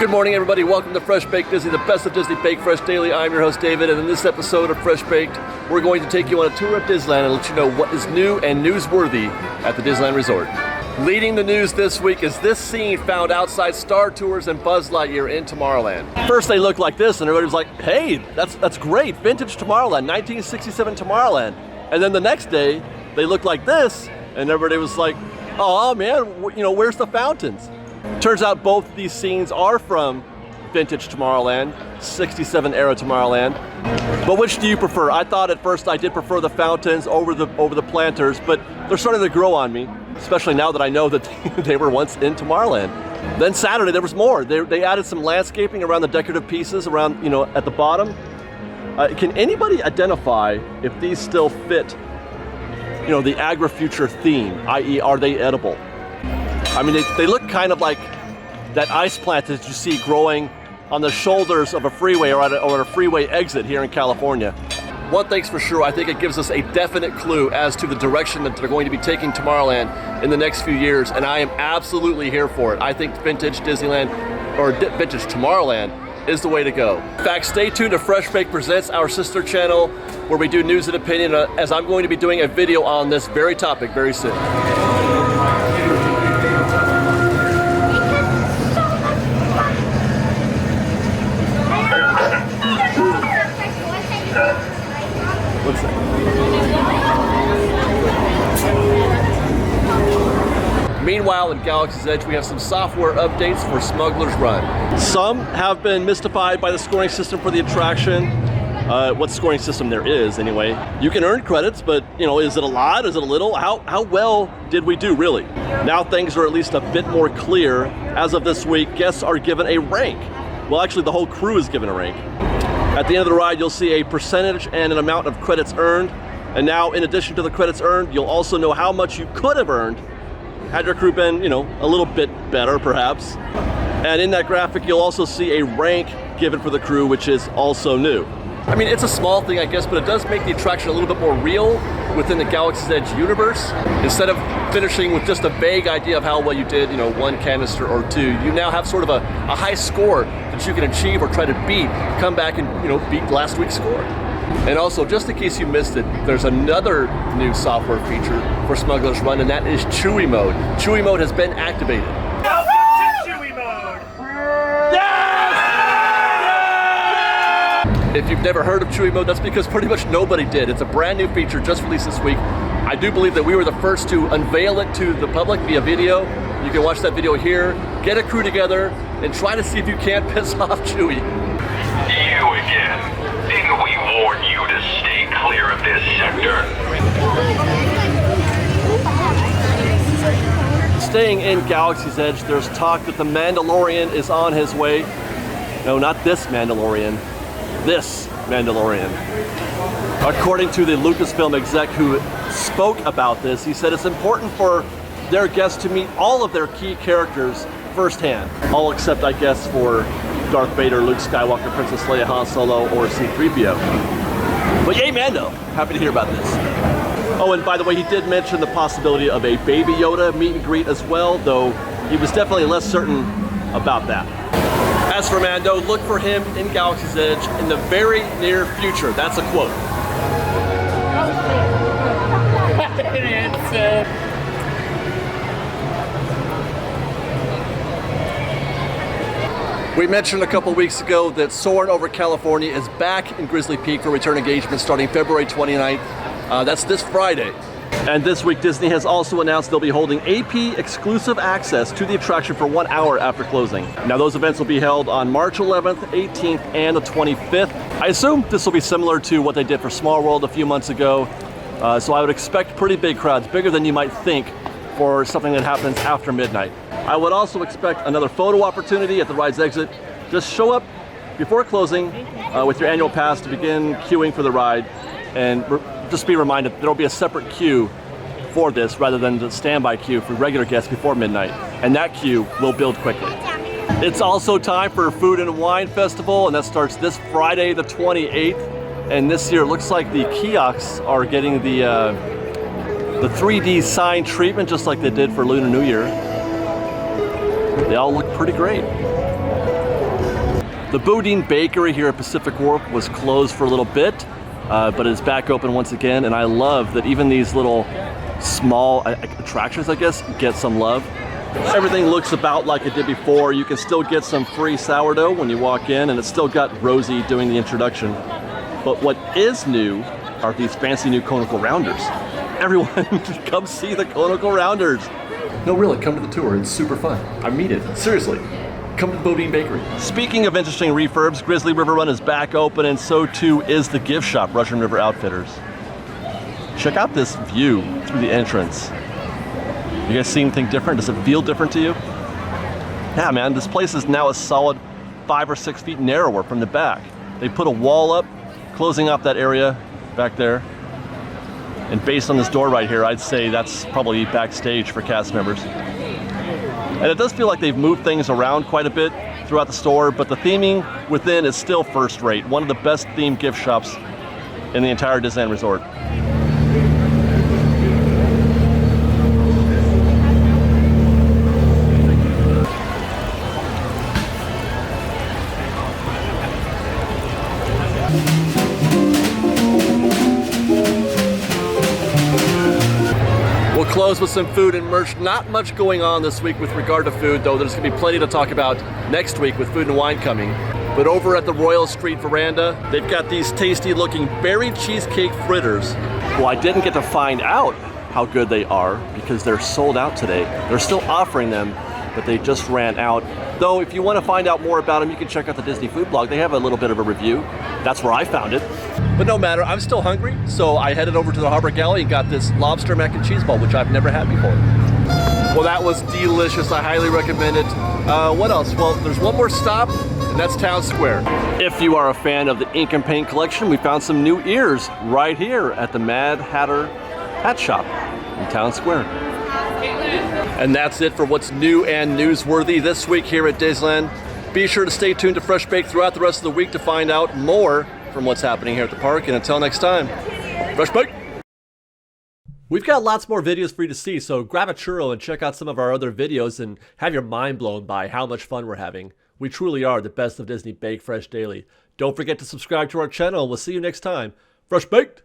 Good morning, everybody. Welcome to Fresh Baked Disney, the best of Disney Baked Fresh Daily. I'm your host, David, and in this episode of Fresh Baked, we're going to take you on a tour of Disneyland and let you know what is new and newsworthy at the Disneyland Resort. Leading the news this week is this scene found outside Star Tours and Buzz Lightyear in Tomorrowland. First, they looked like this, and everybody was like, hey, that's great, vintage Tomorrowland, 1967 Tomorrowland. And then the next day, they looked like this, and everybody was like, oh man, where's the fountains? Turns out both these scenes are from vintage Tomorrowland, 67 era Tomorrowland. But which do you prefer? I thought at first I did prefer the fountains over the planters, but they're starting to grow on me, especially now that I know that they were once in Tomorrowland. Then Saturday there was more. They added some landscaping around the decorative pieces around, at the bottom. Can anybody identify if these still fit, the agri-future theme, i.e. are they edible? I mean, they look kind of like that ice plant that you see growing on the shoulders of a freeway or at a freeway exit here in California. One thing's for sure, I think it gives us a definite clue as to the direction that they're going to be taking Tomorrowland in the next few years, and I am absolutely here for it. I think vintage Disneyland, or vintage Tomorrowland, is the way to go. In fact, stay tuned to Fresh Baked Presents, our sister channel, where we do news and opinion, as I'm going to be doing a video on this very topic very soon. What's that? Meanwhile, in Galaxy's Edge, we have some software updates for Smugglers Run. Some have been mystified by the scoring system for the attraction. What scoring system there is, anyway. You can earn credits, but, is it a lot? Is it a little? How well did we do, really? Now things are at least a bit more clear. As of this week, guests are given a rank. Well, actually, the whole crew is given a rank. At the end of the ride, you'll see a percentage and an amount of credits earned. And now, in addition to the credits earned, you'll also know how much you could have earned had your crew been, a little bit better, perhaps. And in that graphic, you'll also see a rank given for the crew, which is also new. I mean, it's a small thing, I guess, but it does make the attraction a little bit more real within the Galaxy's Edge universe. Instead of finishing with just a vague idea of how well you did, one canister or two, you now have sort of a high score that you can achieve or try to beat, come back and, beat last week's score. And also, just in case you missed it, there's another new software feature for Smugglers Run, and that is Chewy Mode. Chewy Mode has been activated. If you've never heard of Chewy Mode, that's because pretty much nobody did. It's a brand new feature just released this week. I do believe that we were the first to unveil it to the public via video. You can watch that video here, get a crew together, and try to see if you can't piss off Chewy. You again. Didn't we warn you to stay clear of this sector? Staying in Galaxy's Edge, there's talk that the Mandalorian is on his way. No, not this Mandalorian. This Mandalorian. According to the Lucasfilm exec who spoke about this, he said it's important for their guests to meet all of their key characters firsthand. All except, I guess, for Darth Vader, Luke Skywalker, Princess Leia, Han Solo, or C-3PO. But yay, Mando! Happy to hear about this. Oh, and by the way, he did mention the possibility of a Baby Yoda meet and greet as well, though he was definitely less certain about that. As for Mando, look for him in Galaxy's Edge in the very near future. That's a quote. We mentioned a couple weeks ago that Soarin' Over California is back in Grizzly Peak for return engagement starting February 29th. That's this Friday. And this week, Disney has also announced they'll be holding AP exclusive access to the attraction for 1 hour after closing. Now, those events will be held on March 11th, 18th, and the 25th. I assume this will be similar to what they did for Small World a few months ago. So I would expect pretty big crowds, bigger than you might think for something that happens after midnight. I would also expect another photo opportunity at the ride's exit. Just show up before closing with your annual pass to begin queuing for the ride, and just be reminded there will be a separate queue for this rather than the standby queue for regular guests before midnight, and that queue will build quickly. It's also time for Food and Wine Festival, and that starts this Friday the 28th. And this year it looks like the kiosks are getting the 3D sign treatment just like they did for Lunar New Year. They all look pretty great. The Boudin Bakery here at Pacific Wharf was closed for a little bit, but it's back open once again, and I love that even these little small attractions, I guess, get some love. Everything looks about like it did before. You can still get some free sourdough when you walk in, and it's still got Rosie doing the introduction. But what is new are these fancy new conical rounders. Everyone, come see the conical rounders. No, really, come to the tour. It's super fun. I mean it. Seriously. Come to the Boudin Bakery. Speaking of interesting refurbs, Grizzly River Run is back open, and so too is the gift shop, Russian River Outfitters. Check out this view through the entrance. You guys see anything different? Does it feel different to you? Yeah, man, this place is now a solid 5 or 6 feet narrower from the back. They put a wall up, closing off that area back there. And based on this door right here, I'd say that's probably backstage for cast members. And it does feel like they've moved things around quite a bit throughout the store, but the theming within is still first rate. One of the best themed gift shops in the entire Disneyland Resort. We'll close with some food and merch. Not much going on this week with regard to food, though there's gonna be plenty to talk about next week with food and wine coming. But over at the Royal Street Veranda, they've got these tasty looking berry cheesecake fritters. Well, I didn't get to find out how good they are because they're sold out today. They're still offering them, but they just ran out. Though if you want to find out more about them, you can check out the Disney Food Blog. They have a little bit of a review. That's where I found it. But no matter, I'm still hungry, so I headed over to the Harbor Galley and got this lobster mac and cheese ball, which I've never had before. Well, that was delicious. I highly recommend it. What else? Well, there's one more stop, and that's Town Square. If you are a fan of the ink and paint collection, we found some new ears right here at the Mad Hatter Hat Shop in Town Square. And that's it for what's new and newsworthy this week here at Disneyland. Be sure to stay tuned to Fresh Baked throughout the rest of the week to find out more from what's happening here at the park. And until next time, Fresh Baked! We've got lots more videos for you to see, so grab a churro and check out some of our other videos and have your mind blown by how much fun we're having. We truly are the best of Disney Bake Fresh Daily. Don't forget to subscribe to our channel, and we'll see you next time. Fresh Baked!